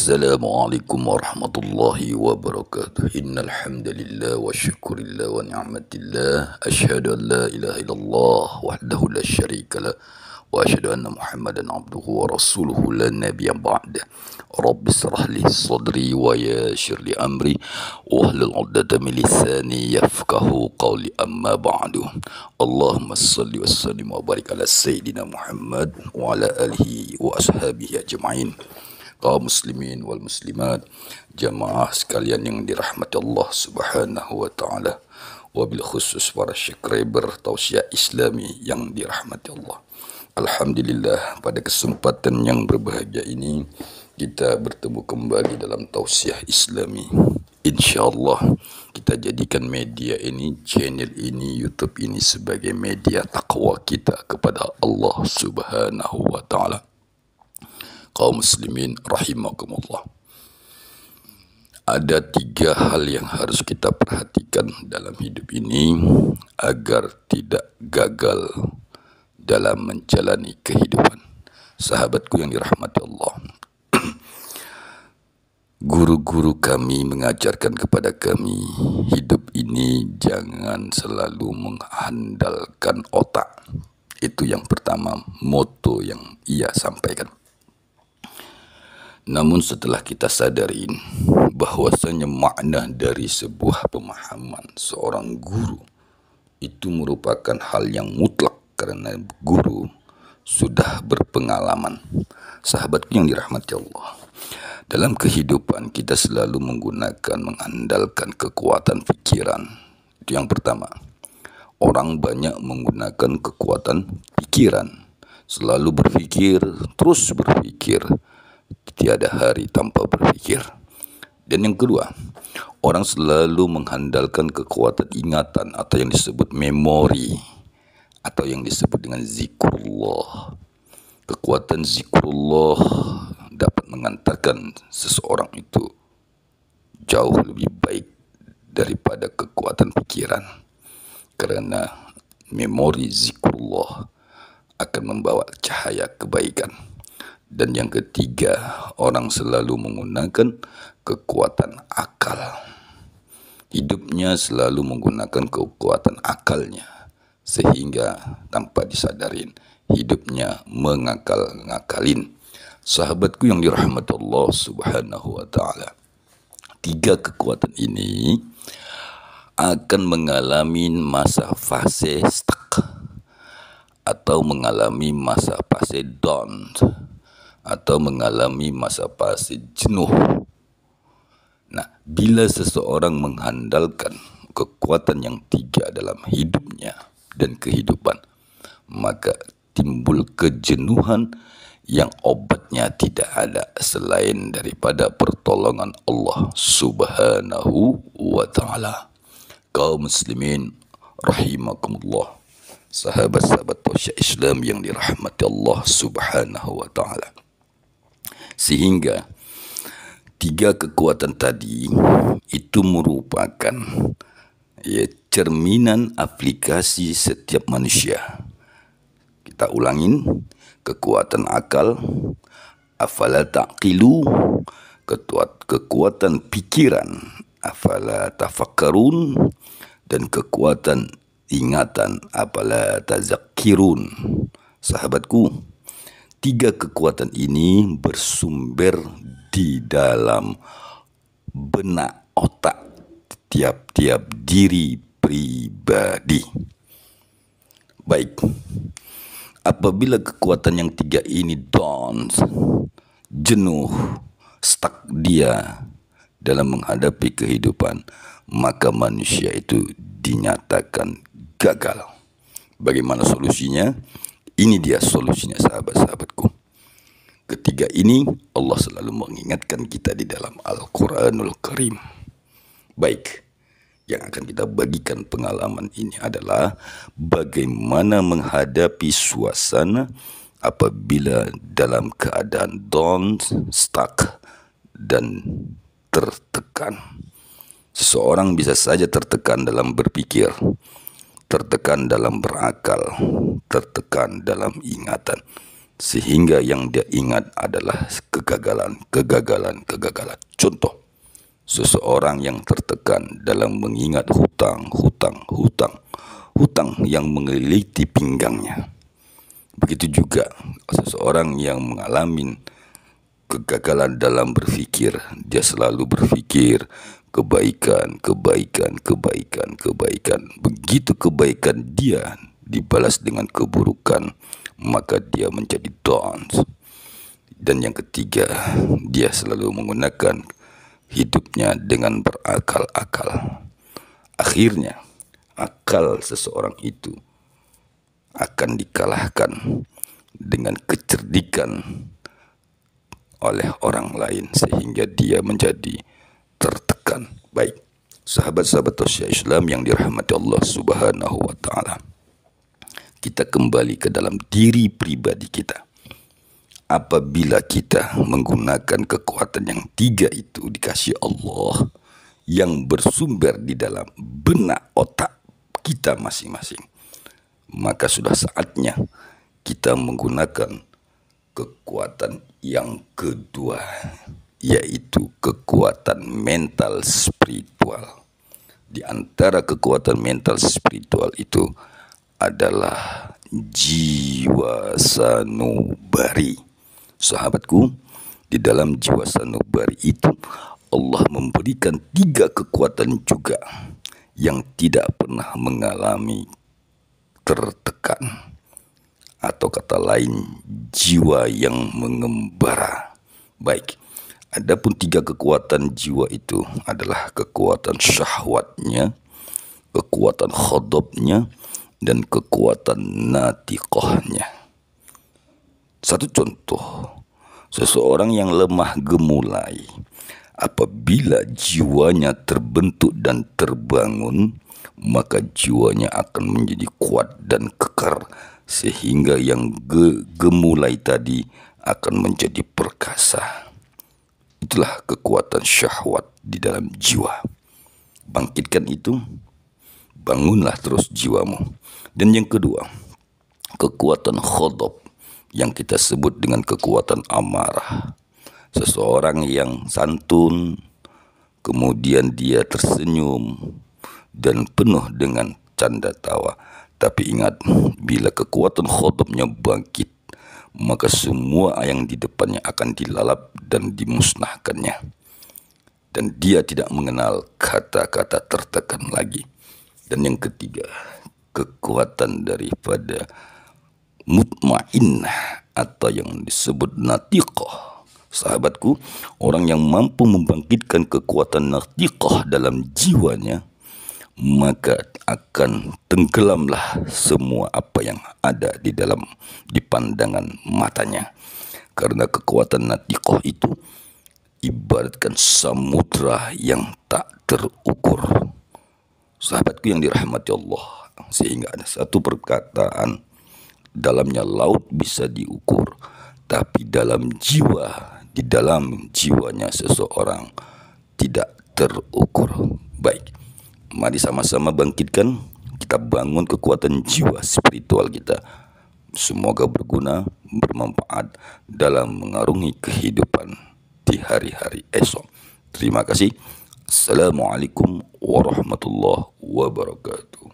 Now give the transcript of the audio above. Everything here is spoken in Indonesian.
Assalamualaikum warahmatullahi wabarakatuh. Innal hamdalillah wa syukurillah wa ni'matillah. Asyhadu an la ilaha illallah wahdahu la syarika lah wa asyhadu anna Muhammadan abduhu wa rasuluhu la nabiyya ba'da. Rabbi israh li sadri wa yassir li amri wahlul 'uqdatam min lisani yafqahu qawli amma ba'du. Allahumma shalli wa sallim wa barik ala sayyidina Muhammad wa ala alihi wa ashabihi ajma'in. Kaum muslimin wal muslimat, jamaah sekalian yang dirahmati Allah Subhanahu wa taala, wabil khusus para subscriber Tausiah Islami yang dirahmati Allah. Alhamdulillah, pada kesempatan yang berbahagia ini kita bertemu kembali dalam Tausiah Islami. Insyaallah kita jadikan media ini, channel ini, YouTube ini sebagai media takwa kita kepada Allah Subhanahu wa taala. Kaum muslimin rahimakumullah. Ada 3 hal yang harus kita perhatikan dalam hidup ini agar tidak gagal dalam menjalani kehidupan. Sahabatku yang dirahmati Allah, guru-guru kami mengajarkan kepada kami, hidup ini jangan selalu mengandalkan otak. Itu yang pertama, moto yang ia sampaikan. Namun setelah kita sadarin bahwasanya makna dari sebuah pemahaman seorang guru itu merupakan hal yang mutlak karena guru sudah berpengalaman. Sahabatku yang dirahmati Allah, dalam kehidupan kita selalu mengandalkan kekuatan pikiran. Itu yang pertama. Orang banyak menggunakan kekuatan pikiran, selalu berpikir, terus berpikir, tiada hari tanpa berpikir. Dan yang kedua, orang selalu mengandalkan kekuatan ingatan atau yang disebut memori atau yang disebut dengan zikrullah. Kekuatan zikrullah dapat mengantarkan seseorang itu jauh lebih baik daripada kekuatan pikiran, karena memori zikrullah akan membawa cahaya kebaikan. Dan yang ketiga, orang selalu menggunakan kekuatan akal. Hidupnya selalu menggunakan kekuatan akalnya, sehingga tanpa disadarin hidupnya mengakal-ngakalin. Sahabatku yang dirahmati Allah Subhanahu wa taala, 3 kekuatan ini akan mengalami masa fase stuck atau mengalami masa fase down atau mengalami masa fase jenuh. Nah, bila seseorang mengandalkan kekuatan yang 3 dalam hidupnya dan kehidupan, maka timbul kejenuhan yang obatnya tidak ada selain daripada pertolongan Allah Subhanahu wa taala. Kaum muslimin rahimakumullah, sahabat-sahabat Tausiah Islam yang dirahmati Allah Subhanahu wa taala. Sehingga 3 kekuatan tadi itu merupakan cerminan aplikasi setiap manusia. Kita ulangin, kekuatan akal, afala taqilu, kekuatan pikiran, afala tafakkarun, dan kekuatan ingatan, afala tazakkirun. Sahabatku, 3 kekuatan ini bersumber di dalam benak otak tiap-tiap diri pribadi. Baik, apabila kekuatan yang 3 ini down, jenuh, stuck dia dalam menghadapi kehidupan, maka manusia itu dinyatakan gagal. Bagaimana solusinya? Ini dia solusinya, sahabat-sahabatku. Ketiga ini Allah selalu mengingatkan kita di dalam Al-Quranul Karim. Baik, yang akan kita bagikan pengalaman ini adalah bagaimana menghadapi suasana apabila dalam keadaan down, stuck, dan tertekan. Seseorang bisa saja tertekan dalam berpikir, tertekan dalam berakal, tertekan dalam ingatan. sehingga yang dia ingat adalah kegagalan. Contoh, seseorang yang tertekan dalam mengingat hutang yang mengeliti pinggangnya. Begitu juga seseorang yang mengalami kegagalan dalam berpikir, dia selalu berpikir kebaikan. Begitu kebaikan dia dibalas dengan keburukan, maka dia menjadi down. Dan yang ketiga, dia selalu menggunakan hidupnya dengan berakal-akal. Akhirnya, akal seseorang itu akan dikalahkan dengan kecerdikan oleh orang lain, sehingga dia menjadi tertekan. Baik, sahabat-sahabat tausiah Islam yang dirahmati Allah Subhanahu wa Ta'ala, kita kembali ke dalam diri pribadi kita. Apabila kita menggunakan kekuatan yang tiga itu dikasih Allah, yang bersumber di dalam benak otak kita masing-masing, maka sudah saatnya kita menggunakan kekuatan yang kedua, yaitu kekuatan mental spiritual. Di antara kekuatan mental spiritual itu adalah jiwa sanubari. Sahabatku, di dalam jiwa sanubari itu Allah memberikan tiga kekuatan juga yang tidak pernah mengalami tertekan, atau kata lain jiwa yang mengembara. Baik, adapun tiga kekuatan jiwa itu adalah kekuatan syahwatnya, kekuatan khadabnya, dan kekuatan natiqahnya. Satu contoh, seseorang yang lemah gemulai, apabila jiwanya terbentuk dan terbangun, maka jiwanya akan menjadi kuat dan kekar, sehingga yang gemulai tadi akan menjadi perkasa. Itulah kekuatan syahwat di dalam jiwa. Bangkitkan itu, bangunlah terus jiwamu. Dan yang kedua, kekuatan khadab, yang kita sebut dengan kekuatan amarah. Seseorang yang santun, kemudian dia tersenyum dan penuh dengan canda tawa. Tapi ingat, bila kekuatan khadabnya bangkit, maka semua yang di depannya akan dilalap dan dimusnahkannya. Dan dia tidak mengenal kata-kata tertekan lagi. Dan yang ketiga, kekuatan daripada mutmainnah atau yang disebut natiqah. Sahabatku, orang yang mampu membangkitkan kekuatan natiqah dalam jiwanya, maka akan tenggelamlah semua apa yang ada di pandangan matanya. Karena kekuatan natiqah itu ibaratkan samudra yang tak terukur. Sahabatku yang dirahmati Allah, sehingga ada satu perkataan, dalamnya laut bisa diukur, tapi dalam jiwa, di dalam jiwanya seseorang tidak terukur. Baik, mari sama-sama bangkitkan, kita bangun kekuatan jiwa spiritual kita. Semoga berguna, bermanfaat dalam mengarungi kehidupan di hari-hari esok. Terima kasih. Assalamualaikum warahmatullahi wabarakatuh.